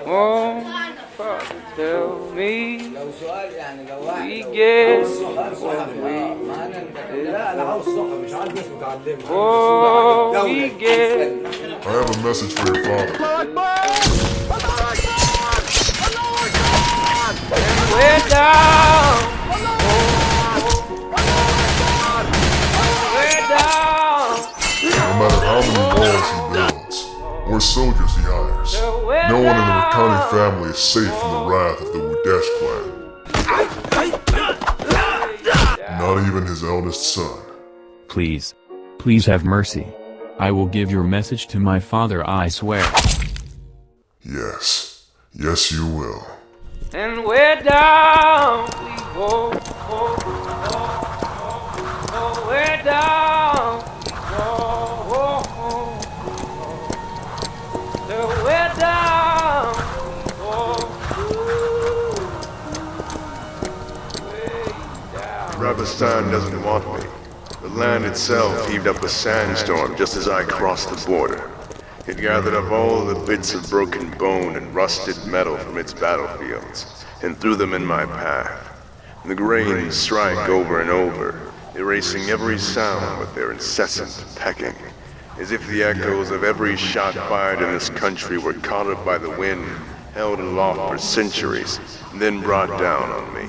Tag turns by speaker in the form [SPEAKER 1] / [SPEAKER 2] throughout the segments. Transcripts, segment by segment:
[SPEAKER 1] Oh, Father, tell me we get oh, we get.
[SPEAKER 2] I have a message for your father.
[SPEAKER 1] And we're down. We're down.
[SPEAKER 2] No matter how many walls he builds, or soldiers he hires, no one in the Rakani family is safe from the wrath of the Wudesh clan. Not even his eldest son.
[SPEAKER 3] Please. Please have mercy. I will give your message to my father, I swear.
[SPEAKER 2] Yes. Yes, you will.
[SPEAKER 1] And we're down. We go. We're down. We're down.
[SPEAKER 4] Rabistan doesn't want me. The land itself heaved up a sandstorm just as I crossed the border. It gathered up all the bits of broken bone and rusted metal from its battlefields and threw them in my path. The grains strike over and over, erasing every sound with their incessant pecking, as if the echoes of every shot fired in this country were caught up by the wind, held aloft for centuries, and then brought down on me.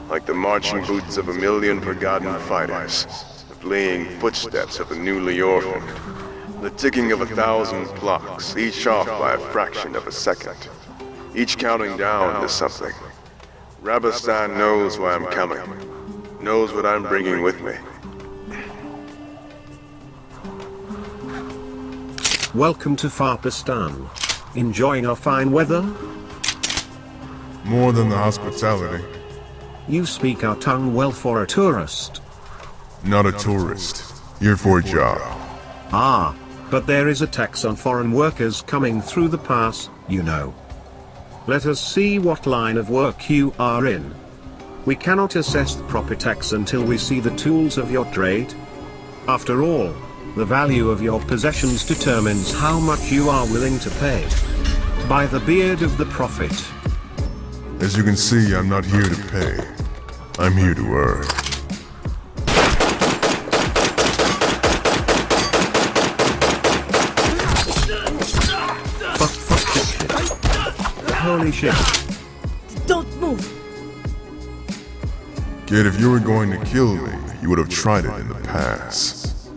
[SPEAKER 4] Like the marching boots of a million forgotten fighters, the fleeing footsteps of the newly orphaned, the ticking of 1,000 clocks, each off by a fraction of a second, each counting down to something. Rabistan knows why I'm coming, knows what I'm bringing with me.
[SPEAKER 5] Welcome to Farpistan. Enjoying our fine weather?
[SPEAKER 2] More than the hospitality.
[SPEAKER 5] You speak our tongue well for a tourist.
[SPEAKER 2] Not a tourist. Here for a job.
[SPEAKER 5] Ah, but there is a tax on foreign workers coming through the pass, you know. Let us see what line of work you are in. We cannot assess the proper tax until we see the tools of your trade. After all, the value of your possessions determines how much you are willing to pay. By the beard of the prophet.
[SPEAKER 2] As you can see, I'm not here to pay. I'm here to earn.
[SPEAKER 5] Fuck shit. Holy shit.
[SPEAKER 6] Don't move!
[SPEAKER 2] Kid, if you were going to kill me, you would have tried it in the past.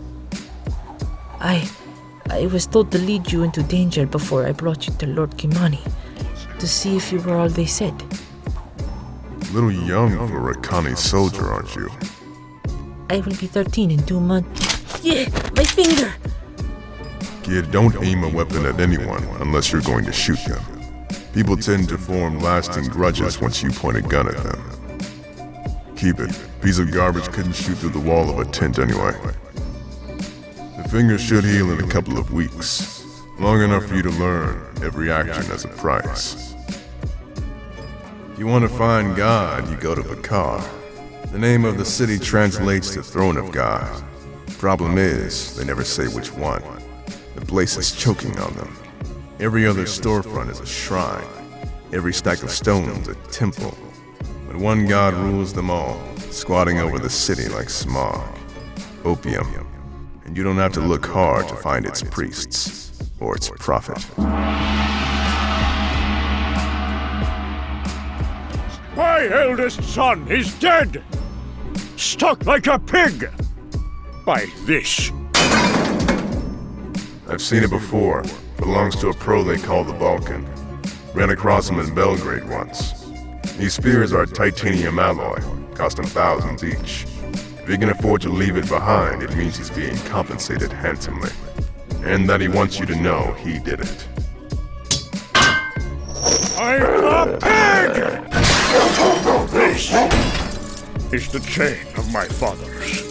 [SPEAKER 6] I was told to lead you into danger before I brought you to Lord Kimani, to see if you were all they said.
[SPEAKER 2] A little young for a Rakani soldier, aren't you?
[SPEAKER 6] I will be 13 in 2 months. Yeah, my finger!
[SPEAKER 2] Kid, don't aim a weapon at anyone unless you're going to shoot them. People tend to form lasting grudges once you point a gun at them. Keep it. Piece of garbage couldn't shoot through the wall of a tent anyway. The finger should heal in a couple of weeks. Long enough for you to learn every action has a price. If you want to find God, you go to Bakar. The name of the city translates to Throne of God. Problem is, they never say which one. The place is choking on them. Every other storefront is a shrine. Every stack of stones a temple. But one God rules them all, squatting over the city like smog. Opium. And you don't have to look hard to find its priests, or its prophet.
[SPEAKER 7] My eldest son is dead! Stuck like a pig! By this.
[SPEAKER 2] I've seen it before. Belongs to a pro they call the Balkan. Ran across him in Belgrade once. These spears are titanium alloy, cost him thousands each. If he can afford to leave it behind, it means he's being compensated handsomely. And that he wants you to know he did it.
[SPEAKER 7] I'm a pig! This is the chain of my fathers.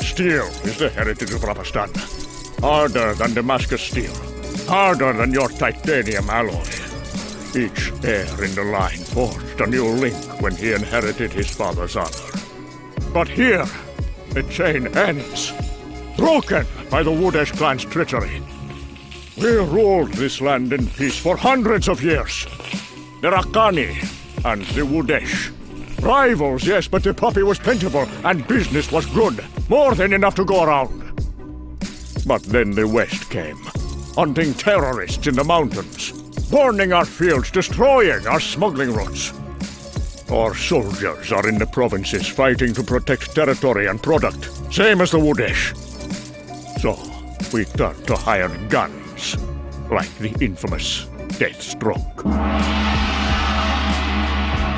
[SPEAKER 7] Steel is the heritage of Rabistan. Harder than Damascus steel. Harder than your titanium alloy. Each heir in the line forged a new link when he inherited his father's honor. But here, the chain ends, broken by the Wudesh clan's treachery. We ruled this land in peace for hundreds of years. The Rakani and the Wudesh. Rivals, yes, but the puppy was plentiful and business was good. More than enough to go around. But then the West came, hunting terrorists in the mountains, burning our fields, destroying our smuggling routes. Our soldiers are in the provinces fighting to protect territory and product, same as the Wudesh. So, we turned to hired guns, like the infamous Deathstroke.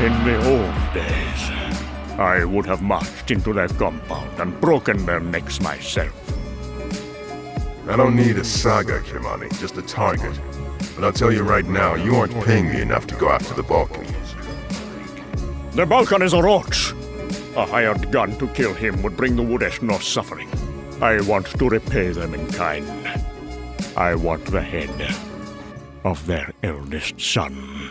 [SPEAKER 7] In the old days, I would have marched into their compound and broken their necks myself.
[SPEAKER 2] I don't need a saga, Kimani, just a target. But I'll tell you right now, you aren't paying me enough to go after the Balkan.
[SPEAKER 7] The Balkan is a roach. A hired gun to kill him would bring the Wudesh no suffering. I want to repay them in kind. I want the head of their eldest son.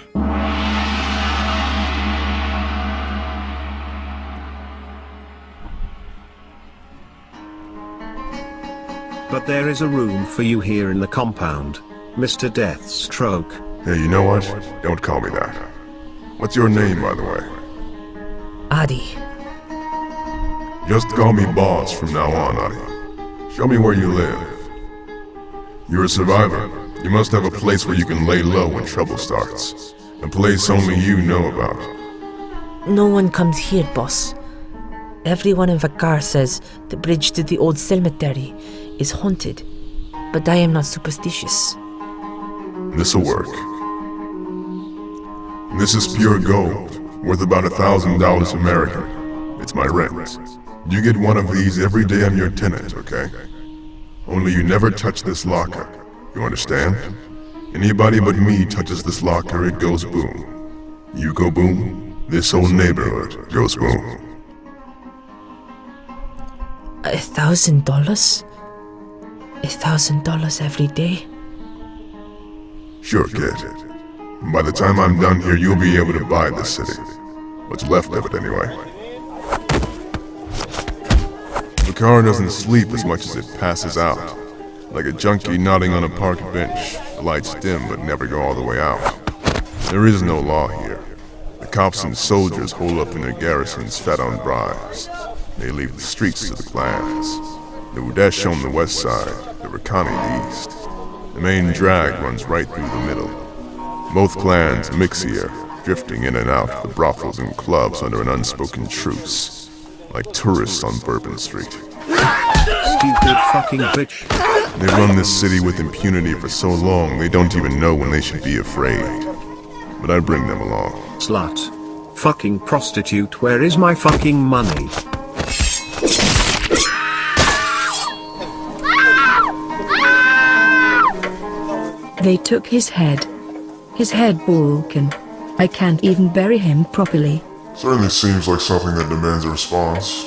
[SPEAKER 5] But there is a room for you here in the compound, Mr. Deathstroke.
[SPEAKER 2] Hey, you know what? Don't call me that. What's your name, by the way?
[SPEAKER 6] Adi.
[SPEAKER 2] Just call me boss from now on, Adi. Show me where you live. You're a survivor. You must have a place where you can lay low when trouble starts. A place only you know about.
[SPEAKER 6] No one comes here, boss. Everyone in Vakar says the bridge to the old cemetery is haunted, but I am not superstitious.
[SPEAKER 2] This'll work. This is pure gold, worth about $1,000 American. It's my rent. You get one of these every day I'm your tenant, okay? Only you never touch this locker. You understand? Anybody but me touches this locker, it goes boom. You go boom, this whole neighborhood goes boom.
[SPEAKER 6] $1,000? $1,000 every day?
[SPEAKER 2] Sure, kid. By the time I'm done here, you'll be able to buy this city. What's left of it, anyway. The car doesn't sleep as much as it passes out. Like a junkie nodding on a park bench. The lights dim but never go all the way out. There is no law here. The cops and soldiers hole up in their garrisons fed on bribes. They leave the streets to the clans. The Wudesh on the west side, the Rakani the east. The main drag runs right through the middle. Both clans mix here, drifting in and out of the brothels and clubs under an unspoken truce. Like tourists on Bourbon Street.
[SPEAKER 5] Stupid fucking bitch.
[SPEAKER 2] They run this city with impunity for so long they don't even know when they should be afraid. But I bring them along.
[SPEAKER 5] Slut. Fucking prostitute, where is my fucking money?
[SPEAKER 8] They took his head. His head, Balkan. I can't even bury him properly.
[SPEAKER 9] Certainly seems like something that demands a response.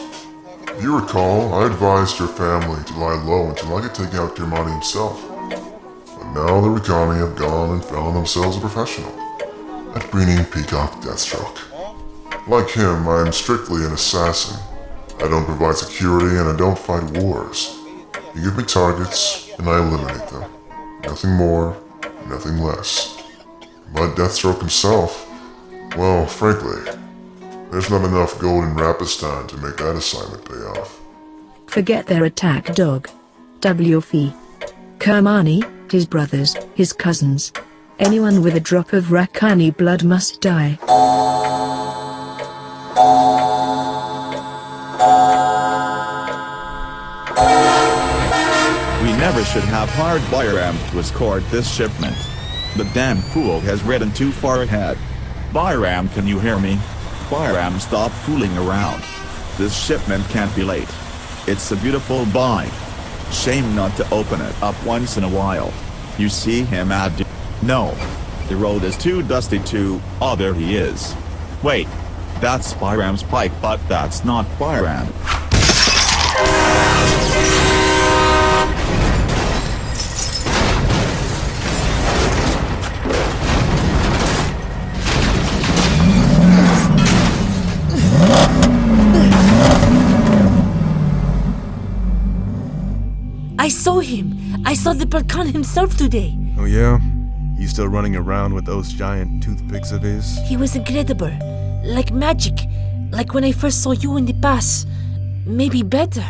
[SPEAKER 9] If you recall, I advised your family to lie low until I could take out Kimani himself. But now the Rakani have gone and found themselves a professional at breeding Peacock Deathstroke. Like him, I am strictly an assassin. I don't provide security and I don't fight wars. You give me targets and I eliminate them. Nothing more, nothing less. But Deathstroke himself, well, frankly, there's not enough gold in Rapistan to make that assignment pay off.
[SPEAKER 8] Forget their attack dog. WF. Kermani, his brothers, his cousins. Anyone with a drop of Rakani blood must die.
[SPEAKER 10] We never should have hired Bayram to escort this shipment. The damn fool has ridden too far ahead. Bayram, can you hear me? Bayram, stop fooling around. This shipment can't be late. It's a beautiful buy. Shame not to open it up once in a while. You see him at No. The road is too dusty to... Oh, there he is. Wait. That's Bayram's bike, but that's not Bayram.
[SPEAKER 6] I saw him. I saw the Balkan himself today.
[SPEAKER 11] Oh yeah? He's still running around with those giant toothpicks of his?
[SPEAKER 6] He was incredible. Like magic. Like when I first saw you in the pass. Maybe better.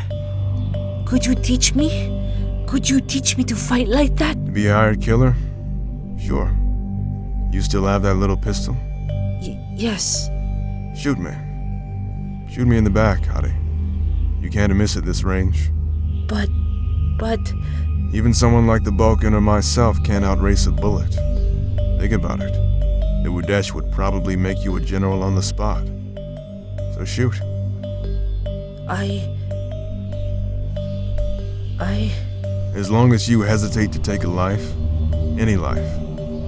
[SPEAKER 6] Could you teach me? Could you teach me to fight like that?
[SPEAKER 11] To be a hired killer? Sure. You still have that little pistol?
[SPEAKER 6] Yes.
[SPEAKER 11] Shoot me. Shoot me in the back, Hadi. You can't miss at this range.
[SPEAKER 6] But...
[SPEAKER 11] Even someone like the Balkan or myself can't outrace a bullet. Think about it. The Wudesh would probably make you a general on the spot. So shoot. As long as you hesitate to take a life, any life,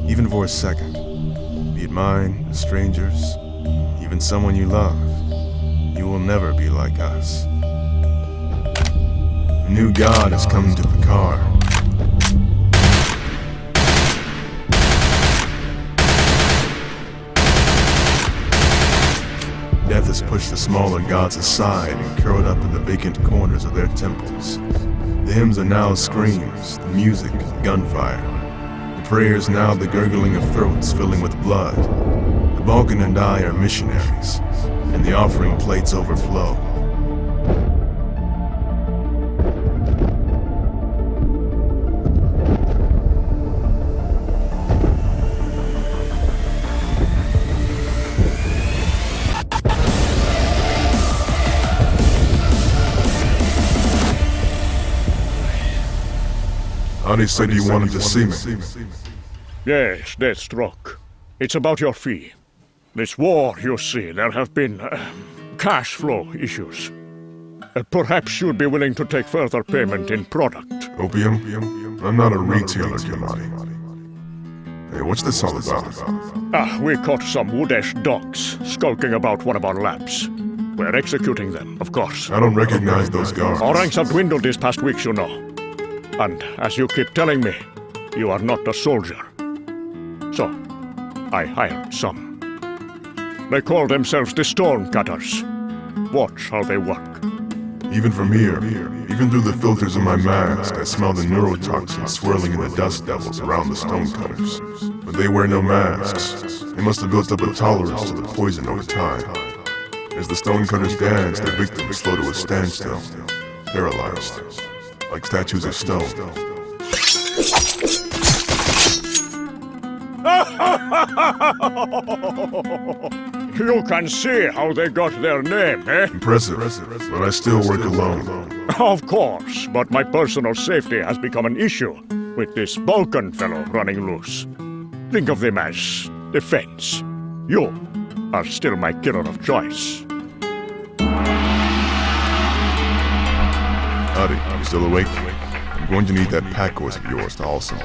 [SPEAKER 11] even for a second, be it mine, a stranger's, even someone you love, you will never be like us. A new god has come to Picard. Death has pushed the smaller gods aside and curled up in the vacant corners of their temples. The hymns are now screams, the music, gunfire. The prayers now the gurgling of throats filling with blood. The Balkan and I are missionaries, and the offering plates overflow.
[SPEAKER 2] Hadi said you wanted to see me.
[SPEAKER 7] Yes, Deathstroke. It's about your fee. This war, you see, there have been cash flow issues. Perhaps you'd be willing to take further payment in product.
[SPEAKER 2] Opium? I'm not a retailer, Kamadi. Hey, what's this all about?
[SPEAKER 7] We caught some Wudesh dogs skulking about one of our labs. We're executing them, of course.
[SPEAKER 2] I don't recognize those guards.
[SPEAKER 7] Our ranks have dwindled these past weeks, you know. And as you keep telling me, you are not a soldier. So, I hired some. They call themselves the Stonecutters. Watch how they work.
[SPEAKER 2] Even from here, even through the filters of my mask, I smell the neurotoxins swirling in the dust devils around the Stonecutters. But they wear no masks. They must have built up a tolerance to the poison over time. As the Stonecutters dance, their victims slow to a standstill, paralyzed, like statues of stone.
[SPEAKER 7] You can see how they got their name, eh?
[SPEAKER 2] Impressive, but I still work alone.
[SPEAKER 7] Of course, but my personal safety has become an issue with this Balkan fellow running loose. Think of them as defense. You are still my killer of choice.
[SPEAKER 2] Hadi, you still awake? I'm going to need that pack horse of yours to haul some.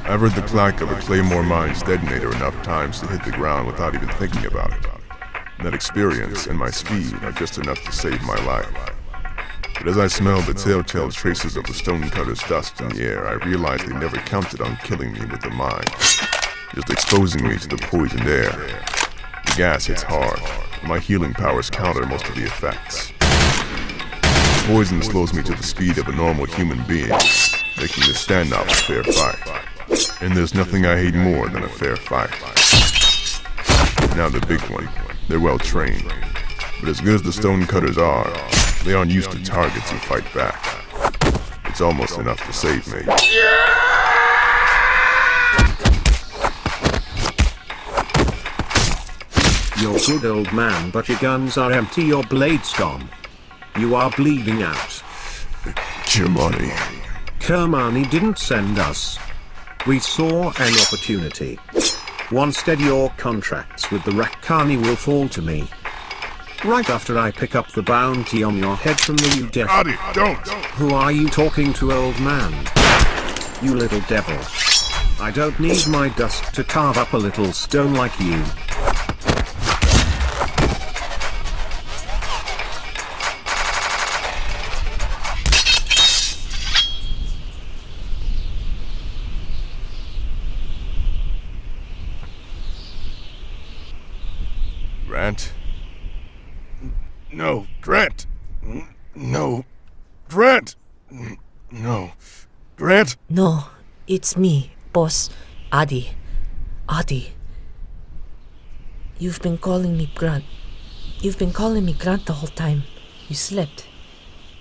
[SPEAKER 2] I've heard the clack of a Claymore mine's detonator enough times to hit the ground without even thinking about it. And that experience and my speed are just enough to save my life. But as I smell the telltale traces of the Stonecutters' dust in the air, I realize they never counted on killing me with the mine, just exposing me to the poisoned air. The gas hits hard, and my healing powers counter most of the effects. The poison slows me to the speed of a normal human being, making this standoff a fair fight. And there's nothing I hate more than a fair fight. Now the big one. They're well trained. But as good as the Stonecutters are, they aren't used to targets who fight back. It's almost enough to save me.
[SPEAKER 5] You're good, old man, but your guns are empty, your blade's gone. You are bleeding out.
[SPEAKER 2] Kermani.
[SPEAKER 5] Kermani didn't send us. We saw an opportunity. Onstead your contracts with the Rakhani will fall to me. Right after I pick up the bounty on your head from the Wudesh.
[SPEAKER 2] Hadi, don't!
[SPEAKER 5] Who are you talking to, old man? You little devil. I don't need my dust to carve up a little stone like you.
[SPEAKER 11] Grant? No, Grant! No. Grant! No. Grant?
[SPEAKER 6] No, it's me, boss. Adi. Adi. You've been calling me Grant. You've been calling me Grant the whole time you slept.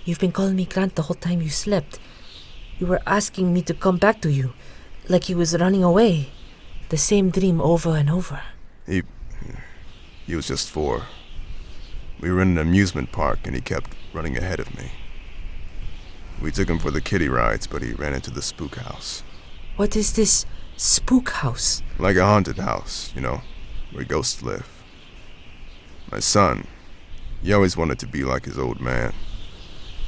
[SPEAKER 6] You've been calling me Grant the whole time you slept. You were asking me to come back to you, like he was running away. The same dream over and over.
[SPEAKER 11] He was just 4. We were in an amusement park and he kept running ahead of me. We took him for the kiddie rides, but he ran into the spook house.
[SPEAKER 6] What is this spook house?
[SPEAKER 11] Like a haunted house, you know, where ghosts live. My son, he always wanted to be like his old man.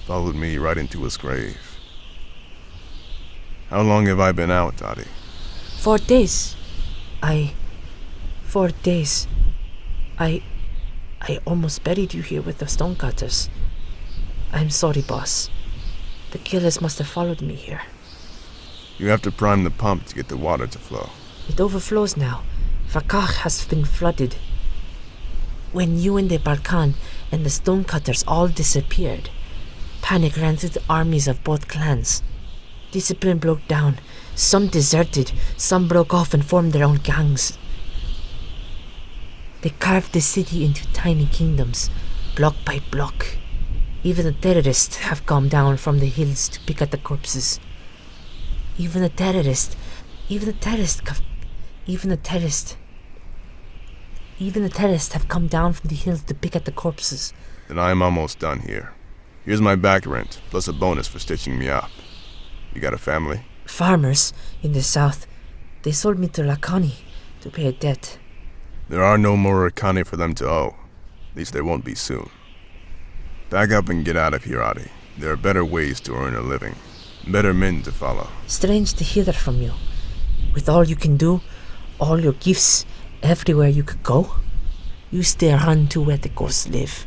[SPEAKER 11] Followed me right into his grave. How long have I been out, Adi?
[SPEAKER 6] 4 days. 4 days. I almost buried you here with the stonecutters. I'm sorry, boss. The killers must have followed me here.
[SPEAKER 11] You have to prime the pump to get the water to flow.
[SPEAKER 6] It overflows now. Vakar has been flooded. When you and the Balkan and the stonecutters all disappeared, panic ran through the armies of both clans. Discipline broke down. Some deserted, some broke off and formed their own gangs. They carved the city into tiny kingdoms, block by block. Even the terrorists have come down from the hills to pick at the corpses. Even the terrorists have come down from the hills to pick at the corpses.
[SPEAKER 11] Then I am almost done here. Here's my back rent, plus a bonus for stitching me up. You got a family?
[SPEAKER 6] Farmers in the south, they sold me to Rakani to pay a debt.
[SPEAKER 11] There are no more Rakani for them to owe. At least there won't be soon. Back up and get out of here, Adi. There are better ways to earn a living. Better men to follow.
[SPEAKER 6] Strange to hear that from you. With all you can do, all your gifts, everywhere you could go, you still run to where the ghosts live.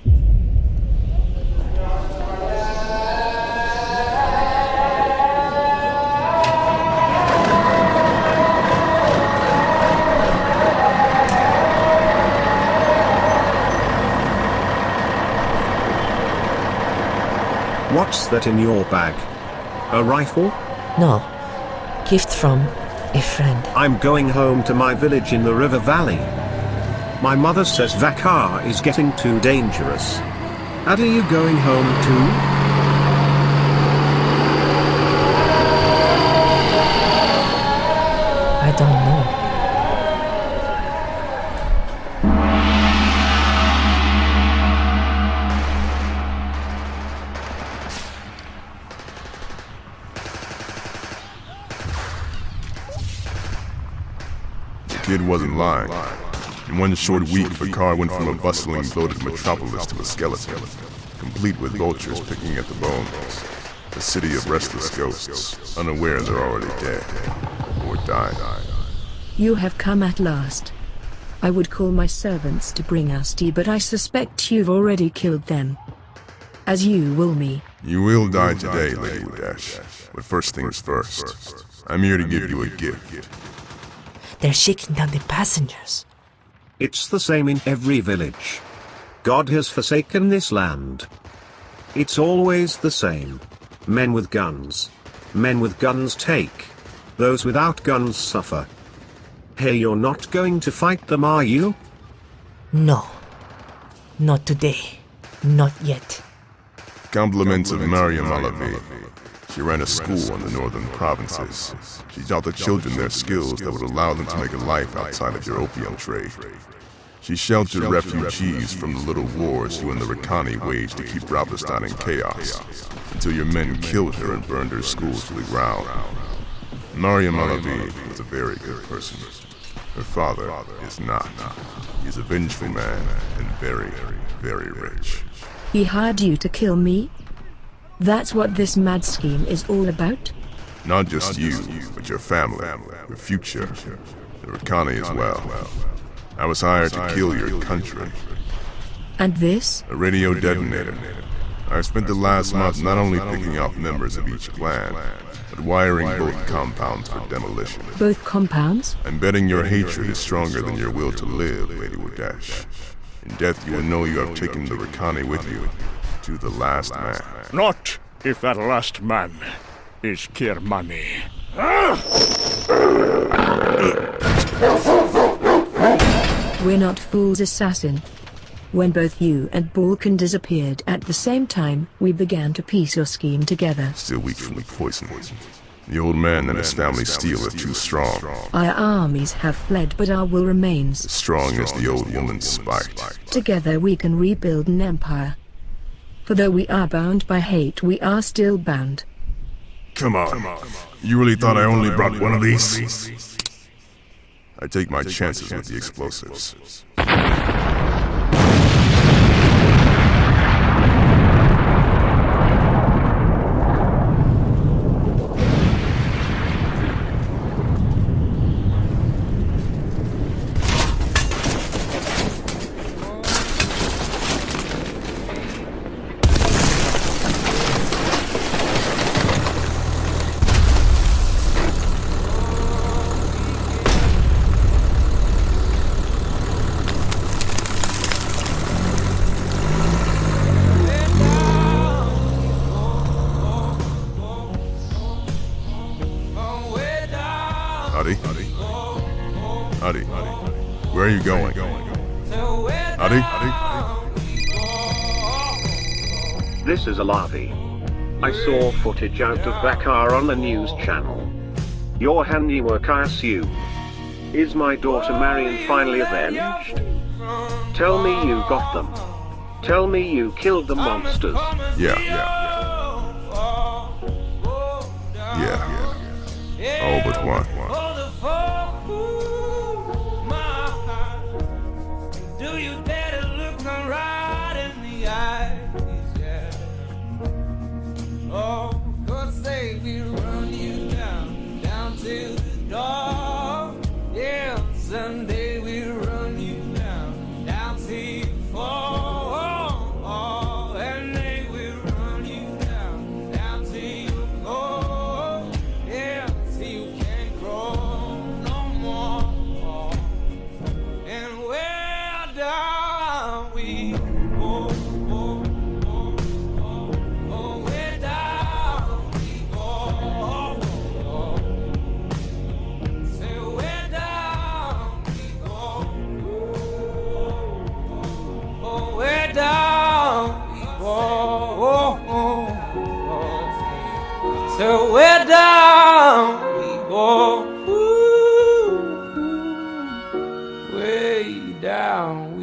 [SPEAKER 5] What's that in your bag? A rifle?
[SPEAKER 6] No. Gift from a friend.
[SPEAKER 5] I'm going home to my village in the river valley. My mother says Vakar is getting too dangerous. And are you going home too?
[SPEAKER 6] I don't know.
[SPEAKER 11] The kid wasn't lying. In one short week, Vakar went from a bustling, bloated metropolis to a skeleton, complete with vultures picking at the bones. A city of restless ghosts, unaware they're already dead, or dying.
[SPEAKER 8] You have come at last. I would call my servants to bring us tea, but I suspect you've already killed them. As you will me.
[SPEAKER 11] You will die today, Lady Udesh. But first things first. I'm here to give you a gift.
[SPEAKER 6] They're shaking down the passengers.
[SPEAKER 5] It's the same in every village. God has forsaken this land. It's always the same. Men with guns. Men with guns take. Those without guns suffer. Hey, you're not going to fight them, are you?
[SPEAKER 6] No. Not today. Not yet.
[SPEAKER 11] Compliments of Mariam Alavi. She ran a school in the northern provinces. She taught the children their skills that would allow them to make a life outside of your opium trade. She sheltered refugees from the little wars you and the Rakani waged to keep Rabistan in chaos, until your men killed her and burned her school to the ground. Mariam Alavi was a very good person. Her father is not. He's a vengeful man and very, very rich.
[SPEAKER 8] He hired you to kill me? That's what this mad scheme is all about?
[SPEAKER 11] Not just you, but your family, your future, the Rakani as well. I was hired to kill your country.
[SPEAKER 8] And this?
[SPEAKER 11] A radio detonator. I spent the last month not only picking off members of each clan, but wiring both compounds for demolition.
[SPEAKER 8] Both compounds?
[SPEAKER 11] I'm betting your hatred is stronger than your will to live, Lady Udesh. In death you will know you have taken the Rakani with you,
[SPEAKER 2] to the last man.
[SPEAKER 7] Not if that last man is Kirmani.
[SPEAKER 8] We're not fools, assassin. When both you and Balkan disappeared at the same time, we began to piece your scheme together.
[SPEAKER 2] Still weak from the poison. The old man and his family steel are too strong.
[SPEAKER 8] Our armies have fled, but our will remains.
[SPEAKER 2] As strong as the old woman's spite.
[SPEAKER 8] Together we can rebuild an empire. For though we are bound by hate, we are still bound.
[SPEAKER 2] Come on. You really thought I only brought one of these? I take my chances with the explosives. Adi, where are you going? Adi?
[SPEAKER 5] This is Alavi. I saw footage out of Bakar on the news channel. Your handiwork, I assume. Is my daughter Marion finally avenged? Tell me you got them. Tell me you killed the monsters.
[SPEAKER 2] Yeah. All but one.
[SPEAKER 1] Do you dare to look me right in the eyes? Yeah. Oh, 'cause they will run you down to the door. Yeah, someday we'll run you down till you fall. And they will run you down till you go. Yeah, till you can't grow no more. And where down we go, where down we go. Say where down we go, where down we go. So where down we go, way down.